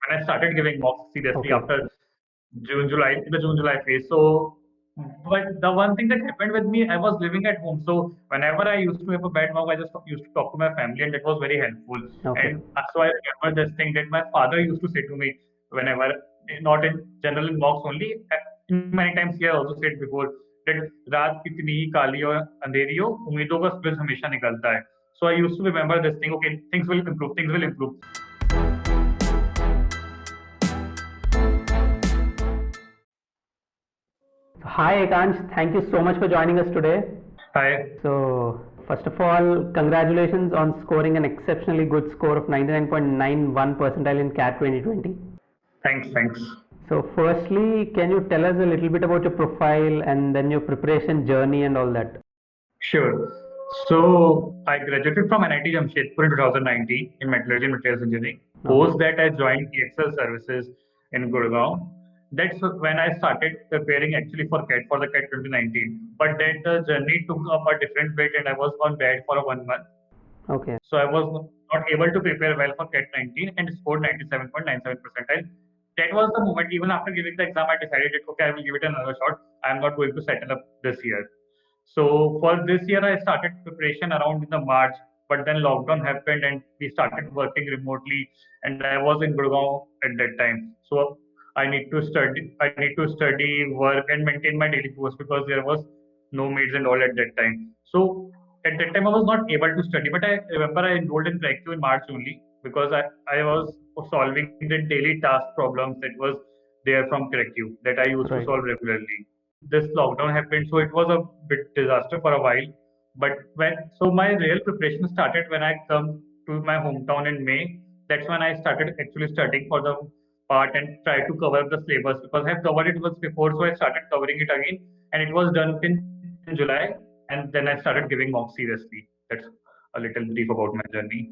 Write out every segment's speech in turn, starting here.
when I started giving mocks seriously Okay. after June-July phase. So, but the one thing that happened with me, I was living at home. So whenever I used to have a bad mock, I just used to talk to my family, and that was very helpful. Okay. And so I remember this thing that my father used to say to me whenever, not in general in mocks only, many times he also said before that रात कितनी ही काली और अंधेरी हो, उम्मीदों का सूरज हमेशा निकलता है. So I used to remember this thing. Okay, things will improve. Things will improve. Hi Ekansh, thank you so much for joining us today. Hi. So, first of all, congratulations on scoring an exceptionally good score of 99.91 percentile in CAT 2020. Thanks. So, firstly, can you tell us a little bit about your profile and then your preparation journey and all that? Sure. So I graduated from NIT Jamshedpur in 2019 in metallurgy and materials engineering. Post that, I joined EXL Services in Gurgaon. That's when I started preparing actually for CAT, for the CAT 2019. But then the journey took up a different bit, and I was on bed for 1 month. Okay. So I was not able to prepare well for CAT 19 and scored 97.97 percentile. That was the moment. Even after giving the exam, I decided that okay, I will give it another shot. I am not going to settle up this year. So for this year, I started preparation around in the March, but then lockdown happened and we started working remotely. And I was in Gurgaon at that time, so I need to study. I need to study, work, and maintain my daily course because there was no maids and all at that time. So at that time, I was not able to study. But I remember I enrolled in Cracku in March only because I was solving the daily task problems that was there from Cracku that I used to solve regularly. This lockdown happened, so it was a bit disaster for a while. But my real preparation started when I come to my hometown in May. That's when I started actually studying for the part and try to cover up the syllabus because I have covered it once before, so I started covering it again, and it was done in July. And then I started giving mock seriously. That's a little brief about my journey.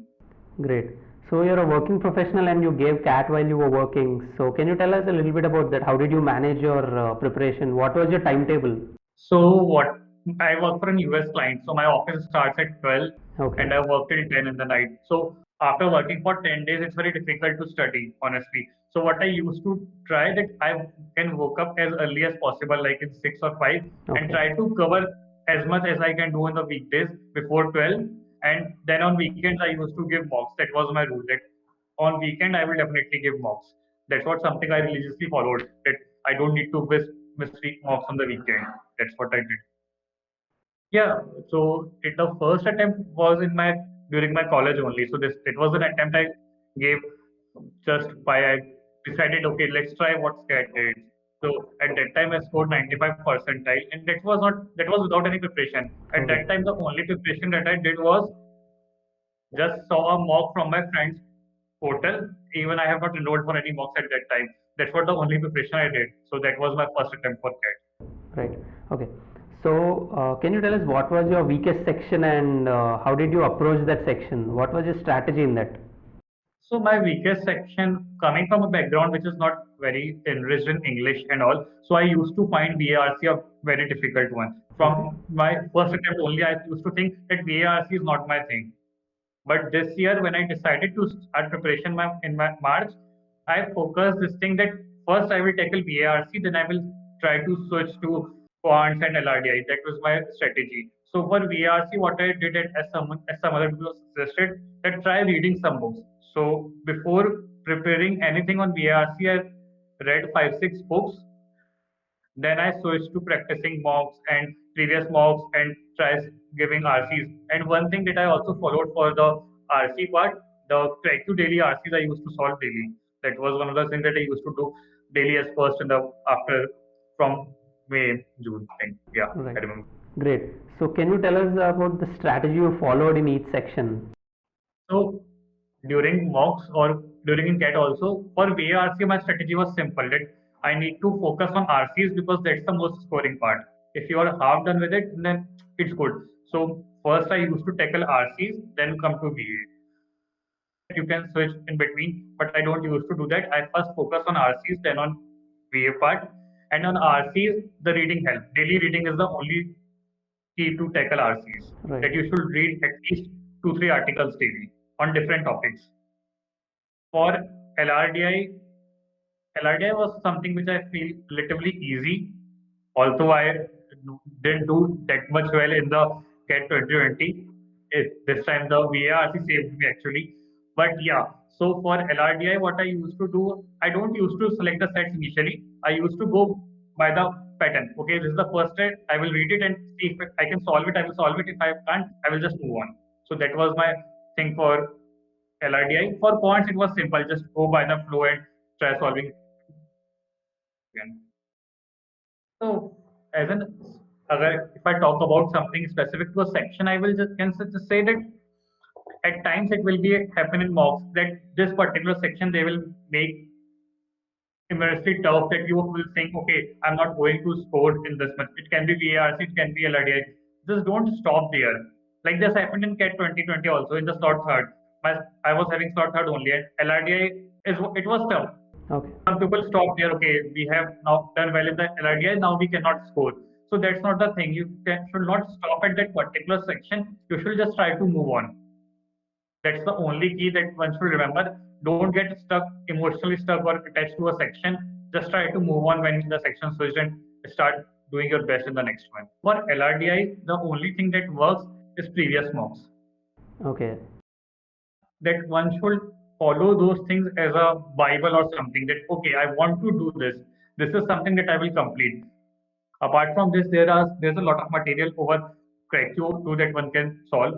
Great. So you're a working professional and you gave CAT while you were working. So can you tell us a little bit about that? How did you manage your preparation? What was your timetable? So what I work for an US client, so my office starts at 12 and I work till 10 in the night. So after working for 10 days, it's very difficult to study, honestly. So what I used to try that I can wake up as early as possible, like in 6 or 5, and try to cover as much as I can do in the weekdays before 12. And then on weekends, I used to give mocks. That was my rule. That on weekend, I will definitely give mocks. That's what something I religiously followed. That I don't need to miss mocks on the weekend. That's what I did. Yeah. So the first attempt was during my college only. So this it was an attempt I gave just by I decided okay, let's try what SCAT is. So at that time I scored 95 percentile, and that was without any preparation. At that time the only preparation that I did was just saw a mock from my friend's portal. Even I have not enrolled for any mocks at that time. That's what the only preparation I did. So that was my first attempt for CAT. Right. Okay. So, can you tell us what was your weakest section and how did you approach that section? What was your strategy in that? So my weakest section, coming from a background which is not very enriched in English and all, so I used to find VARC a very difficult one. From my first attempt only, I used to think that VARC is not my thing. But this year, when I decided to start preparation in my March, I focused this thing that first I will tackle VARC, then I will try to switch to Quant and LRDI. That was my strategy. So for VARC, what I did as some other people suggested, that try reading some books. So before preparing anything on VARC, I read 5-6 books. Then I switched to practicing mocks and previous mocks and tries giving RCs. And one thing that I also followed for the RC part, the Cracku daily RCs I used to solve daily. That was one of the things that I used to do daily as first and after from May, June thing. Yeah, I remember. Great. So can you tell us about the strategy you followed in each section? So during mocks or during in CAT also, for VARC, my strategy was simple that I need to focus on RCs because that's the most scoring part. If you are half done with it, then it's good. So first I used to tackle RCs, then come to VA. You can switch in between, but I don't used to do that. I first focus on RCs, then on VA part. And on RCs, the reading help. Daily reading is the only key to tackle RCs. That you should read at least 2-3 articles daily on different topics. For LRDI, LRDI was something which I feel relatively easy, although I didn't do that much well in the CAT 2020. This time the VARC saved me actually. But yeah, so for LRDI, what I used to do, I don't used to select the sets initially. I used to go by the pattern. Okay, this is the first set. I will read it and see if I can solve it. I will solve it. If I can't, I will just move on. So that was my thing for LRDI. For quants, it was simple. Just go by the flow and try solving again. So, as an if I talk about something specific to a section, I will just say that at times it will be happen in mocks that this particular section they will make immensely tough that you will think, okay, I'm not going to score in this much. It can be VARC, it can be LRDI. Just don't stop there. Like this happened in CAT 2020 also in the slot third. I was having slot third only, and LRDI it was tough. Okay. Some people stop there. Okay, we have now done well in the LRDI. Now we cannot score. So that's not the thing. Should not stop at that particular section. You should just try to move on. That's the only key that one should remember. Don't get stuck, emotionally stuck or attached to a section. Just try to move on when the section switched and start doing your best in the next one. For LRDI, the only thing that works is previous mocks. Okay. That one should follow those things as a Bible or something that, okay, I want to do this. This is something that I will complete. Apart from this, there's a lot of material over Cracku that one can solve.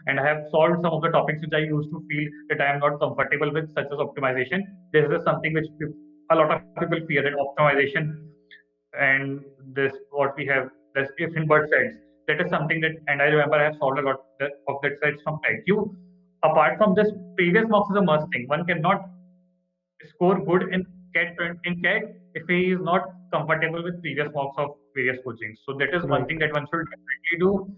And I have solved some of the topics which I used to feel that I am not comfortable with, such as optimization. This is something which a lot of people fear that optimization and this what we have this if invert sets. That is something that, and I remember I have solved a lot of that sets from Cracku. Apart from this, previous mocks is a must thing. One cannot score good in CAT if he is not comfortable with previous mocks of various coachings. So that is one thing that one should definitely do.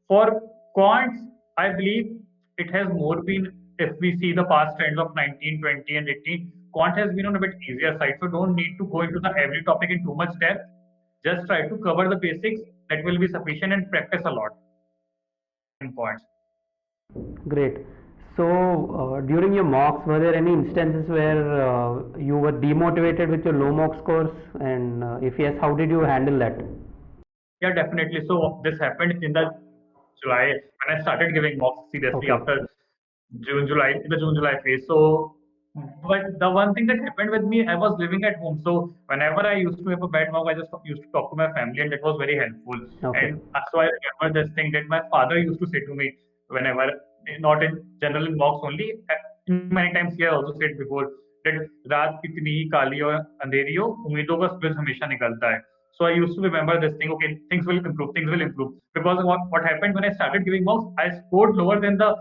For quants, I believe it has more been, if we see the past trends of 19, 20, and 18, quant has been on a bit easier side. So don't need to go into the every topic in too much depth. Just try to cover the basics. That will be sufficient and practice a lot in quants. Great. So, during your mocks, were there any instances where you were demotivated with your low mock scores? And if yes, how did you handle that? Yeah, definitely. So this happened in the July when I started giving mocks seriously after June, July, in the June, July phase. So, but the one thing that happened with me, I was living at home. So whenever I used to have a bad mock, I just used to talk to my family, and that was very helpful. Okay. And so I remember this thing that my father used to say to me whenever, not in general in mocks only, many times he also said before that रात कितनी ही काली और अंधेरी हो उम्मीदों का सूरज हमेशा निकलता है. So I used to remember this thing. Okay, things will improve. Because what happened when I started giving mocks, I scored lower than the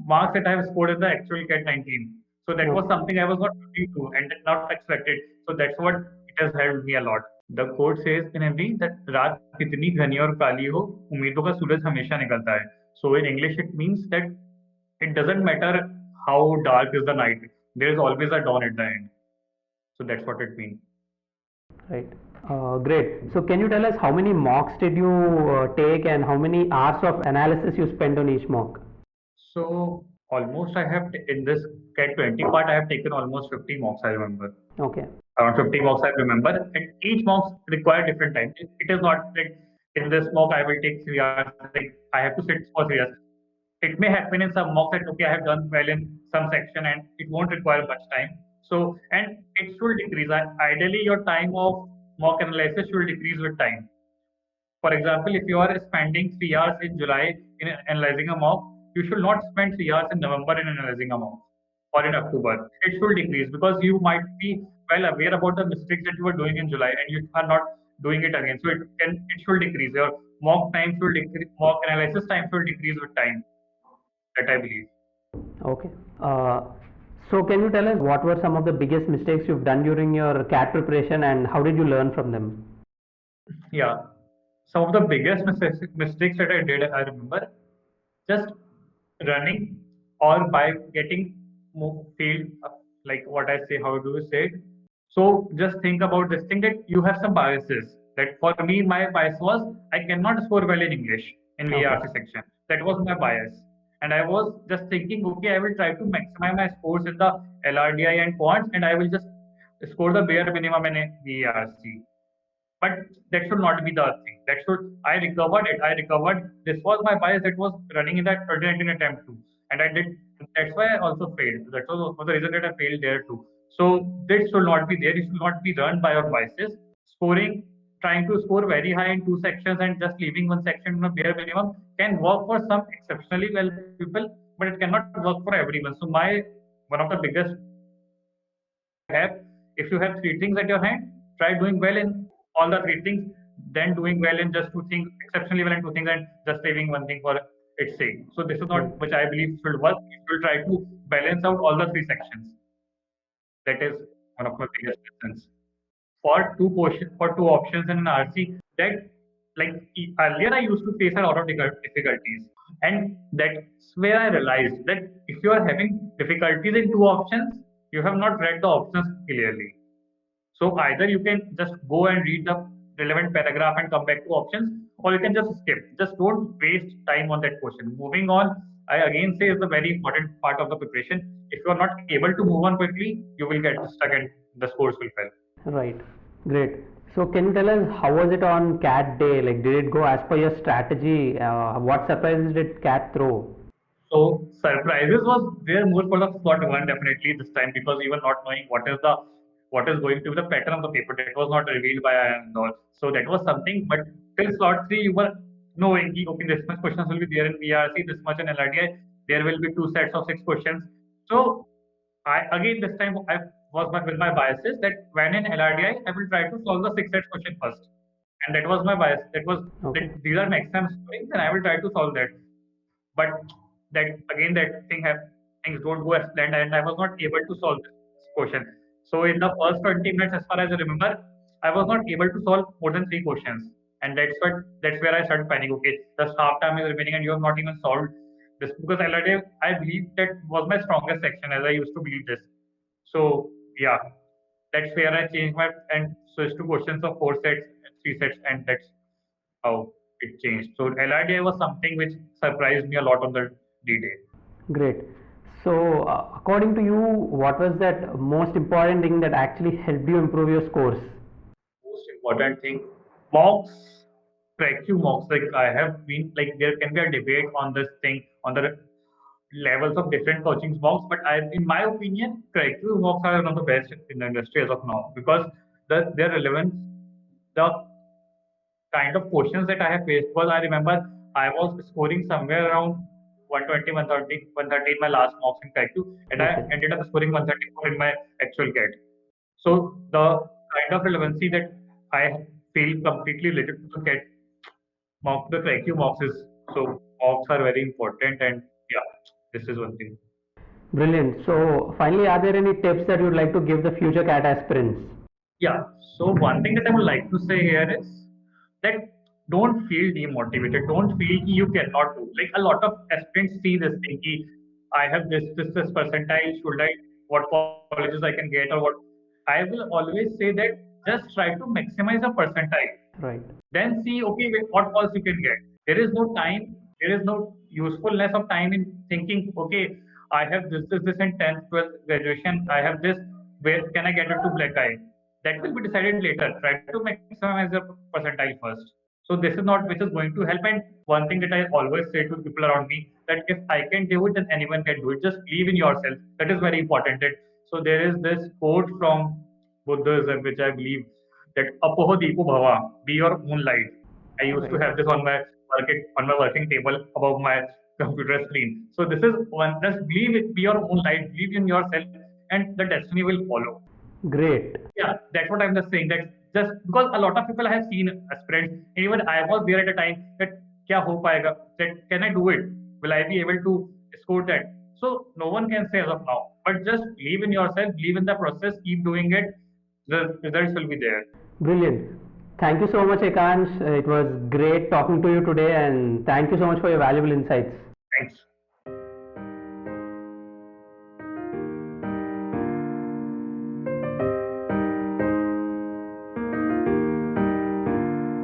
marks that I have scored in the actual CAT 19. So that was something I was not looking to and not expected. So that's what it has helped me a lot. The quote says in every that रात कितनी घनी और काली हो उम्मीदों का सूरज हमेशा निकलता है. So in English it means that it doesn't matter how dark is the night. There is always a dawn at the end. So that's what it means. Right. Great. So can you tell us how many mocks did you take and how many hours of analysis you spent on each mock? So almost I have in this CAT 20 part I have taken almost 50 mocks, I remember. Okay. Around 50 mocks I remember, and each mocks require different time. It is not like in this mock I will take 3 hours, like I have to sit for 3 hours. It may happen in some mocks that okay I have done well in some section and it won't require much time. So and it should decrease. Ideally your time of mock analysis should decrease with time. For example, if you are spending 3 hours in July in analyzing a mock, you should not spend 3 hours in November in analyzing a mock or in October. It should decrease because you might be well aware about the mistakes that you were doing in July and you are not doing it again. So it should decrease. Your mock time should decrease, mock analysis time should decrease with time. That I believe. Okay. So can you tell us what were some of the biggest mistakes you've done during your CAT preparation and how did you learn from them? Yeah. Some of the biggest mistakes that I did, I remember, just running or by getting failed, like what I say, how do you say it? So just think about this thing that you have some biases. That for me, my bias was I cannot score well in English in VARC section. That was my bias. And I was just thinking, okay, I will try to maximize my scores in the LRDI and quants, and I will just score the bare minimum in a VARC. But that should not be the thing. That should I recovered it. I recovered. This was my bias that was running in that 2019 attempt too, and I did. That's why I also failed. That was the reason that I failed there too. So this should not be there. It should not be run by your biases. Scoring, trying to score very high in two sections and just leaving one section in a bare minimum can work for some exceptionally well people, but it cannot work for everyone. So my one of the biggest have, if you have three things at your hand, try doing well in all the three things, then doing well in just two things, exceptionally well in two things, and just saving one thing for its sake. So this is not which I believe should work. You should try to balance out all the three sections. That is one of my biggest lessons. For two options in an RC, that like earlier I used to face a lot of difficulties, and that's where I realized that if you are having difficulties in two options, you have not read the options clearly. So either you can just go and read the relevant paragraph and come back to options, or you can just skip. Just don't waste time on that question. Moving on, I again say is the very important part of the preparation. If you are not able to move on quickly, you will get stuck and the scores will fail. Right. Great. So can you tell us how was it on CAT day? Like, did it go as per your strategy? What surprises did CAT throw? So surprises was there more for the slot one definitely this time, because even not knowing what is going to be the pattern of the paper, that was not revealed by and all. So that was something. But till slot three, you were knowing okay, this much questions will be there in VRC, this much in LRDI. There will be two sets of six questions. So I again this time I was with my biases that when in LRDI I will try to solve the six sets question first, and that was my bias. That was Okay. that these are maximum scoring, then I will try to solve that. But that again that things don't go as planned, and I was not able to solve this question. So in the first 20 minutes, as far as I remember, I was not able to solve more than three questions, and that's where I started panicking. Okay, just half time is remaining, and you have not even solved this, because LRD I believe that was my strongest section, as I used to believe this. So yeah, that's where I changed my and switched to questions of four sets, three sets, and that's how it changed. So LRDI was something which surprised me a lot on the D-Day. Great. So, according to you, what was that most important thing that actually helped you improve your scores? Most important thing, mocks, Cracku mocks. Like I have been like there can be a debate on this thing on the levels of different coaching mocks, but in my opinion, Cracku mocks are one of the best in the industry as of now, because their relevance, the kind of questions that I have faced, was I remember I was scoring somewhere around 120, 130 in my last mocks in Cracku, and I Okay. ended up scoring 134 in my actual GAT. So the kind of relevancy that I feel completely related to the GAT mock, the Cracku mocks is, so mocks are very important, and yeah, this is one thing. Brilliant. So, finally, are there any tips that you'd like to give the future CAT aspirants? Yeah. So one thing that I would like to say here is that don't feel demotivated. Don't feel you cannot do. Like a lot of aspirants see this thing. Ki, I have this percentile. Should I? What colleges I can get or what? I will always say that just try to maximize a percentile. Right. Then see, okay, what calls you can get. There is no time, there is no usefulness of time in thinking, okay, I have this in 10th, 12th graduation, I have this, where can I get it to black eye? That will be decided later. Try to maximize your percentile first. So this is not which is going to help. And one thing that I always say to people around me, that if I can do it, then anyone can do it. Just believe in yourself. That is very important. So there is this quote from Buddhism, which I believe that apoho deepo bhava, be your own light. I used to Right. have this on my working table above my computer screen. So this is one. Just believe it, be your own light, believe in yourself, and the destiny will follow. Great. Yeah, that's what I'm just saying. That just because a lot of people I have seen aspirants, and even I was there at a time that kya ho payega? That can I do it? Will I be able to score that? So no one can say as of now. But just believe in yourself, believe in the process, keep doing it. The results will be there. Brilliant. Thank you so much, Ekansh. It was great talking to you today, and thank you so much for your valuable insights. Thanks.